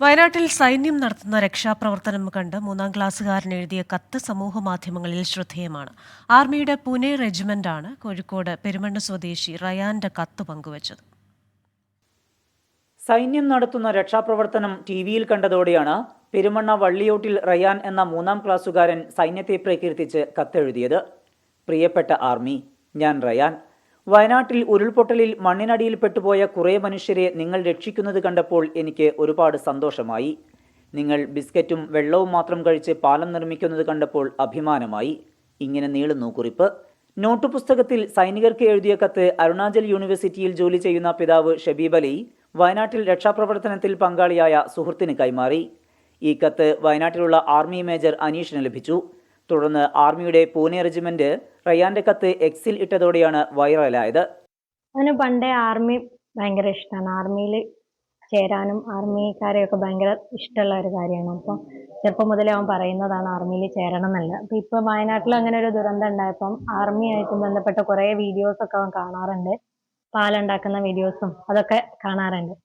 വയനാട്ടിൽ സൈന്യം നടത്തുന്ന രക്ഷാപ്രവർത്തനം കണ്ട് 3ാം ക്ലാസ്സുകാരൻ എഴുതിയ കത്ത് സമൂഹമാധ്യമങ്ങളിൽ ശ്രദ്ധേയമാണ്. ആർമിയുടെ പുനെ റെജിമെന്റാണ് കോഴിക്കോട് പെരുമണ്ണ് സ്വദേശി റയാന്റെ കത്ത് പങ്കുവച്ചത്. സൈന്യം നടത്തുന്ന രക്ഷാപ്രവർത്തനം ടിവിയിൽ കണ്ടതോടെയാണ് പെരുമണ്ണ വള്ളിയോട്ടിൽ റയാൻ എന്ന 3ാം ക്ലാസ്സുകാരൻ സൈന്യത്തെ പ്രകീർത്തിച്ച് കത്തെഴുതിയത്. പ്രിയപ്പെട്ട ആർമി, ഞാൻ റയാൻ. വയനാട്ടിൽ ഉരുൾപൊട്ടലിൽ മണ്ണിനടിയിൽ പെട്ടുപോയ കുറേ മനുഷ്യരെ നിങ്ങൾ രക്ഷിക്കുന്നത് കണ്ടപ്പോൾ എനിക്ക് ഒരുപാട് സന്തോഷമായി. നിങ്ങൾ ബിസ്ക്കറ്റും വെള്ളവും മാത്രം കഴിച്ച് പാലം നിർമ്മിക്കുന്നത് കണ്ടപ്പോൾ അഭിമാനമായി. ഇങ്ങനെ നീളുന്നു കുറിപ്പ്. നോട്ട് പുസ്തകത്തിൽ സൈനികർക്ക് എഴുതിയ കത്ത് അരുണാചൽ യൂണിവേഴ്സിറ്റിയിൽ ജോലി ചെയ്യുന്ന പിതാവ് ഷബീബ് അലി വയനാട്ടിൽ രക്ഷാപ്രവർത്തനത്തിൽ പങ്കാളിയായ സുഹൃത്തിന് കൈമാറി. ഈ കത്ത് വയനാട്ടിലുള്ള ആർമി മേജർ അനീഷിന് ലഭിച്ചു. തുടർന്ന് ആർമിയുടെ പൂനെ റെജിമെന്റ് റയാന്റെ കത്ത് എക്സിൽ ഇട്ടതോടെയാണ് വൈറലായത്. അവന് പണ്ടേ ആർമി ഭയങ്കര ഇഷ്ടമാണ്. ആർമിയിൽ ചേരാനും ആർമിക്കാരെയൊക്കെ ഭയങ്കര ഇഷ്ടമുള്ള ഒരു കാര്യമാണ്. അപ്പോൾ ചെറുപ്പം മുതലേ അവൻ പറയുന്നതാണ് ആർമിയിൽ ചേരണം എന്നല്ല. അപ്പോൾ ഇപ്പോൾ വയനാട്ടിൽ അങ്ങനെ ഒരു ദുരന്തം ഉണ്ടായപ്പം ആർമിയായിട്ട് ബന്ധപ്പെട്ട കുറേ വീഡിയോസൊക്കെ അവൻ കാണാറുണ്ട്. പാലുണ്ടാക്കുന്ന വീഡിയോസും അതൊക്കെ കാണാറുണ്ട്.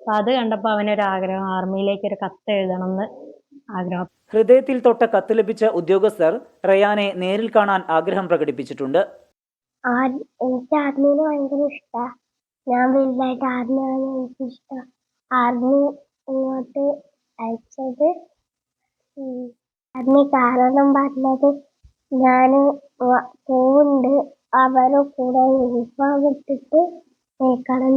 അപ്പം അത് കണ്ടപ്പോൾ അവനൊരു ആഗ്രഹം, ആർമിയിലേക്ക് ഒരു കത്ത് എഴുതണം എന്ന് ആഗ്രഹം. ഹൃദയത്തിൽ തൊട്ട കത്ത് ലഭിച്ച ഉദ്യോഗസ്ഥർ റയാനെ നേരിൽ കാണാൻ ആഗ്രഹം പ്രകടിപ്പിച്ചിട്ടുണ്ട്. എനിക്ക് ആർമിയിൽ ഭയങ്കര ഇഷ്ടമാണ്. ഞാൻ വലുതായിട്ട് ആർമിയാണ് എനിക്കിഷ്ടം. ആർമി ഇങ്ങോട്ട് അയച്ചത് ആർമി കാരണം പറഞ്ഞത് ഞാൻ പോകുന്നുണ്ട്, അവരുടെ കൂടെ യൂണിഫോം ഇട്ടിട്ട് നിൽക്കണം.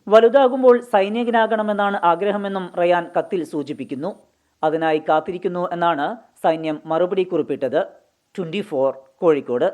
വലുതാകുമ്പോൾ സൈനികനാകണമെന്നാണ് ആഗ്രഹമെന്നും റയാൻ കത്തിൽ സൂചിപ്പിക്കുന്നു. അതിനായി കാത്തിരിക്കുന്നു എന്നാണ് സൈന്യം മറുപടി കുറിപ്പിട്ടത്. 24 കോഴിക്കോട്.